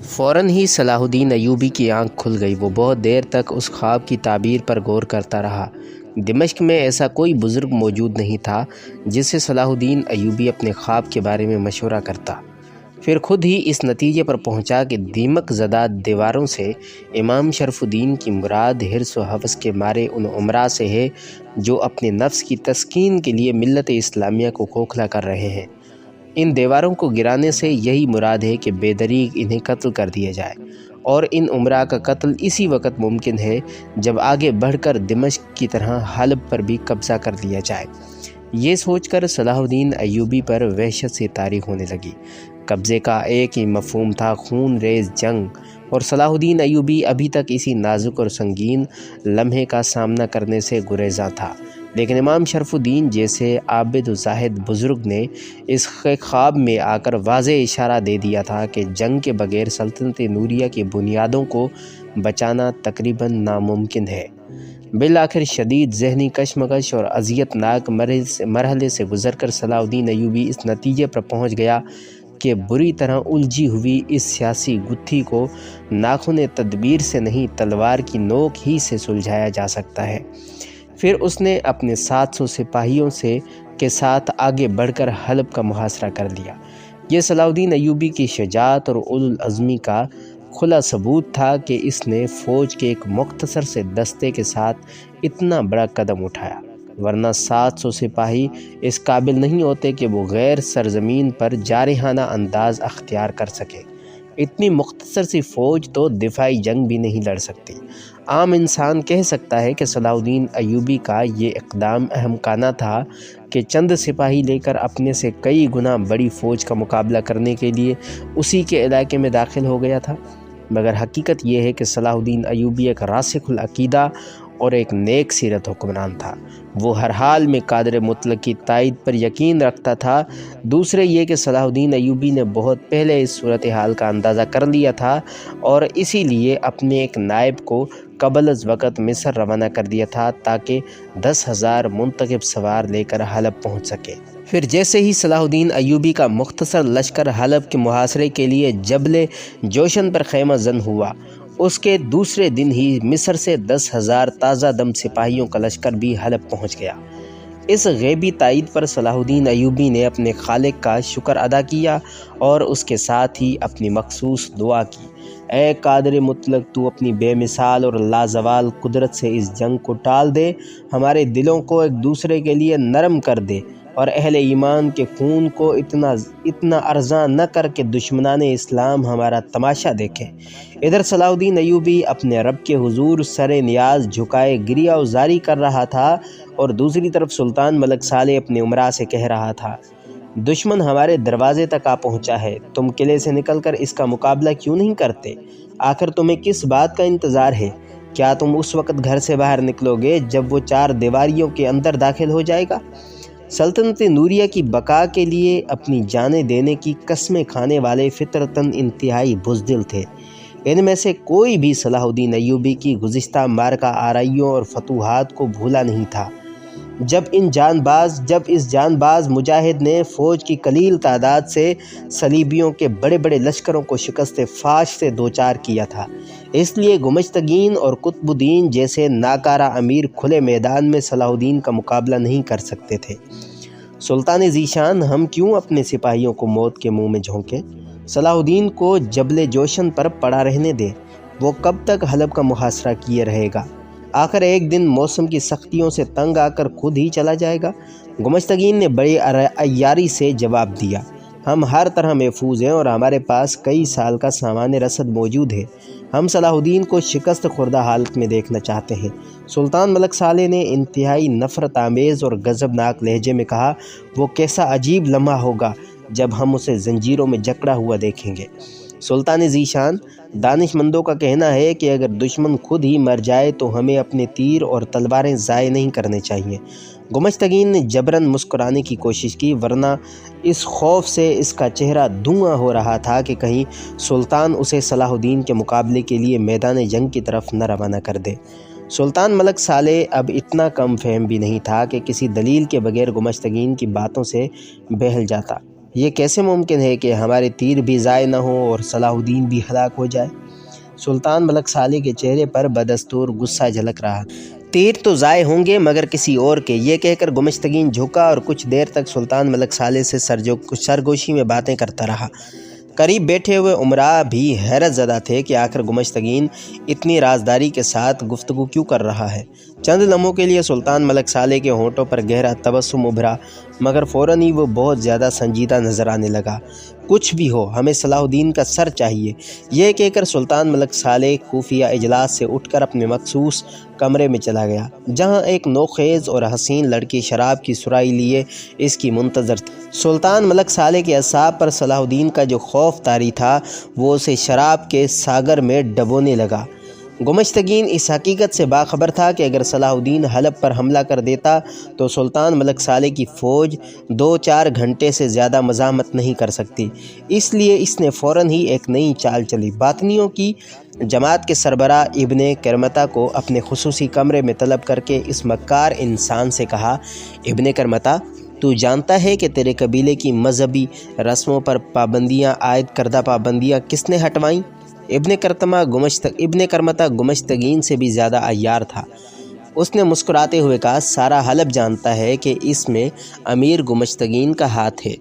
فوراً ہی صلاح الدین ایوبی کی آنکھ کھل گئی۔ وہ بہت دیر تک اس خواب کی تعبیر پر غور کرتا رہا۔ دمشق میں ایسا کوئی بزرگ موجود نہیں تھا جس سے صلاح الدین ایوبی اپنے خواب کے بارے میں مشورہ کرتا۔ پھر خود ہی اس نتیجے پر پہنچا کہ دیمک زدہ دیواروں سے امام شرف الدین کی مراد حرص و حوث کے مارے ان امراء سے ہے جو اپنے نفس کی تسکین کے لیے ملت اسلامیہ کو کھوکھلا کر رہے ہیں۔ ان دیواروں کو گرانے سے یہی مراد ہے کہ بے دریغ انہیں قتل کر دیا جائے، اور ان امراء کا قتل اسی وقت ممکن ہے جب آگے بڑھ کر دمشق کی طرح حلب پر بھی قبضہ کر لیا جائے۔ یہ سوچ کر صلاح الدین ایوبی پر وحشت سے طاری ہونے لگی۔ قبضے کا ایک ہی مفہوم تھا، خون ریز جنگ، اور صلاح الدین ایوبی ابھی تک اسی نازک اور سنگین لمحے کا سامنا کرنے سے گریزاں تھا۔ لیکن امام شرف الدین جیسے عابد و زاہد بزرگ نے اس خواب میں آ کر واضح اشارہ دے دیا تھا کہ جنگ کے بغیر سلطنت نوریہ کی بنیادوں کو بچانا تقریباً ناممکن ہے۔ بالآخر شدید ذہنی کشمکش اور اذیت ناک مرحلے سے گزر کر صلاح الدین ایوبی اس نتیجے پر پہنچ گیا کہ بری طرح الجھی ہوئی اس سیاسی گتھی کو ناخن تدبیر سے نہیں، تلوار کی نوک ہی سے سلجھایا جا سکتا ہے۔ پھر اس نے اپنے 700 سپاہیوں کے ساتھ آگے بڑھ کر حلب کا محاصرہ کر لیا۔ یہ صلاح الدین ایوبی کی شجاعت اور اولو العزمی کا کھلا ثبوت تھا کہ اس نے فوج کے ایک مختصر سے دستے کے ساتھ اتنا بڑا قدم اٹھایا، ورنہ 700 سپاہی اس قابل نہیں ہوتے کہ وہ غیر سرزمین پر جارحانہ انداز اختیار کر سکے۔ اتنی مختصر سی فوج تو دفاعی جنگ بھی نہیں لڑ سکتی۔ عام انسان کہہ سکتا ہے کہ صلاح الدین ایوبی کا یہ اقدام احمقانہ تھا کہ چند سپاہی لے کر اپنے سے کئی گنا بڑی فوج کا مقابلہ کرنے کے لیے اسی کے علاقے میں داخل ہو گیا تھا، مگر حقیقت یہ ہے کہ صلاح الدین ایوبی ایک راسخ العقیدہ اور ایک نیک سیرت حکمران تھا۔ وہ ہر حال میں قادر مطلق کی تائید پر یقین رکھتا تھا۔ دوسرے یہ کہ صلاح الدین ایوبی نے بہت پہلے اس صورتحال کا اندازہ کر لیا تھا اور اسی لیے اپنے ایک نائب کو قبل از وقت مصر روانہ کر دیا تھا تاکہ 10,000 منتخب سوار لے کر حلب پہنچ سکے۔ پھر جیسے ہی صلاح الدین ایوبی کا مختصر لشکر حلب کے محاصرے کے لیے جبل جوشن پر خیمہ زن ہوا، اس کے دوسرے دن ہی مصر سے 10,000 تازہ دم سپاہیوں کا لشکر بھی حلب پہنچ گیا۔ اس غیبی تائید پر صلاح الدین ایوبی نے اپنے خالق کا شکر ادا کیا اور اس کے ساتھ ہی اپنی مخصوص دعا کی: اے قادر مطلق، تو اپنی بے مثال اور لازوال قدرت سے اس جنگ کو ٹال دے، ہمارے دلوں کو ایک دوسرے کے لیے نرم کر دے اور اہل ایمان کے خون کو اتنا ارزاں نہ کر کہ دشمنان اسلام ہمارا تماشا دیکھیں۔ ادھر صلاح الدین ایوبی اپنے رب کے حضور سر نیاز جھکائے گریہ وزاری کر رہا تھا، اور دوسری طرف سلطان ملک صالح اپنے امراء سے کہہ رہا تھا: دشمن ہمارے دروازے تک آ پہنچا ہے، تم قلعے سے نکل کر اس کا مقابلہ کیوں نہیں کرتے؟ آخر تمہیں کس بات کا انتظار ہے؟ کیا تم اس وقت گھر سے باہر نکلو گے جب وہ 4 دیواریوں کے اندر داخل ہو جائے گا؟ سلطنت نوریہ کی بقا کے لیے اپنی جانیں دینے کی قسمیں کھانے والے فطرتاً انتہائی بزدل تھے۔ ان میں سے کوئی بھی صلاح الدین ایوبی کی گزشتہ معرکہ آرائیوں اور فتوحات کو بھولا نہیں تھا۔ جب اس جان باز مجاہد نے فوج کی قلیل تعداد سے صلیبیوں کے بڑے بڑے لشکروں کو شکست فاش سے دوچار کیا تھا، اس لیے گمشتگین اور قطب الدین جیسے ناکارہ امیر کھلے میدان میں صلاح الدین کا مقابلہ نہیں کر سکتے تھے۔ سلطان ذیشان، ہم کیوں اپنے سپاہیوں کو موت کے منہ میں جھونکیں؟ صلاح الدین کو جبل جوشن پر پڑا رہنے دیں، وہ کب تک حلب کا محاصرہ کیے رہے گا؟ آخر ایک دن موسم کی سختیوں سے تنگ آ کر خود ہی چلا جائے گا۔ گمشتگین نے بڑی عیاری سے جواب دیا: ہم ہر طرح محفوظ ہیں اور ہمارے پاس کئی سال کا سامان رسد موجود ہے۔ ہم صلاح الدین کو شکست خوردہ حالت میں دیکھنا چاہتے ہیں۔ سلطان ملک صالح نے انتہائی نفرت آمیز اور غضبناک لہجے میں کہا: وہ کیسا عجیب لمحہ ہوگا جب ہم اسے زنجیروں میں جکڑا ہوا دیکھیں گے۔ سلطان ذیشان، دانش مندوں کا کہنا ہے کہ اگر دشمن خود ہی مر جائے تو ہمیں اپنے تیر اور تلواریں ضائع نہیں کرنے چاہیے۔ گمشتگین نے جبراً مسکرانے کی کوشش کی، ورنہ اس خوف سے اس کا چہرہ دھواں ہو رہا تھا کہ کہیں سلطان اسے صلاح الدین کے مقابلے کے لیے میدان جنگ کی طرف نہ روانہ کر دے۔ سلطان ملک صالح اب اتنا کم فہم بھی نہیں تھا کہ کسی دلیل کے بغیر گمشتگین کی باتوں سے بہل جاتا یہ کیسے ممکن ہے کہ ہمارے تیر بھی ضائع نہ ہوں اور صلاح الدین بھی ہلاک ہو جائے؟ سلطان ملک صالح کے چہرے پر بدستور غصہ جھلک رہا۔ تیر تو ضائع ہوں گے مگر کسی اور کے، یہ کہہ کر گمشتگین جھکا اور کچھ دیر تک سلطان ملک صالح سے سرگوشی میں باتیں کرتا رہا۔ قریب بیٹھے ہوئے امراء بھی حیرت زدہ تھے کہ آخر گمشتگین اتنی رازداری کے ساتھ گفتگو کیوں کر رہا ہے۔ چند لمحوں کے لیے سلطان ملک صالح کے ہونٹوں پر گہرا تبسم ابھرا، مگر فوراً ہی وہ بہت زیادہ سنجیدہ نظر آنے لگا۔ کچھ بھی ہو، ہمیں صلاح الدین کا سر چاہیے، یہ کہہ کر سلطان ملک صالح خفیہ اجلاس سے اٹھ کر اپنے مخصوص کمرے میں چلا گیا، جہاں ایک نوخیز اور حسین لڑکی شراب کی سرائی لیے اس کی منتظر تھی۔ سلطان ملک صالح کے اعصاب پر صلاح الدین کا جو خوف طاری تھا وہ اسے شراب کے ساغر میں ڈبونے لگا۔ گمشتگین اس حقیقت سے باخبر تھا کہ اگر صلاح الدین حلب پر حملہ کر دیتا تو سلطان ملک صالح کی فوج 2-4 گھنٹے سے زیادہ مزاحمت نہیں کر سکتی، اس لیے اس نے فوراً ہی ایک نئی چال چلی۔ باطنیوں کی جماعت کے سربراہ ابن کرمتہ کو اپنے خصوصی کمرے میں طلب کر کے اس مکار انسان سے کہا، ابن کرمتہ، تو جانتا ہے کہ تیرے قبیلے کی مذہبی رسموں پر پابندیاں عائد کردہ پابندیاں کس نے ہٹوائیں؟ ابن کرمتہ گمشتگین سے بھی زیادہ عیار تھا۔ اس نے مسکراتے ہوئے کہا، سارا حلب جانتا ہے کہ اس میں امیر گمشتگین کا ہاتھ ہے۔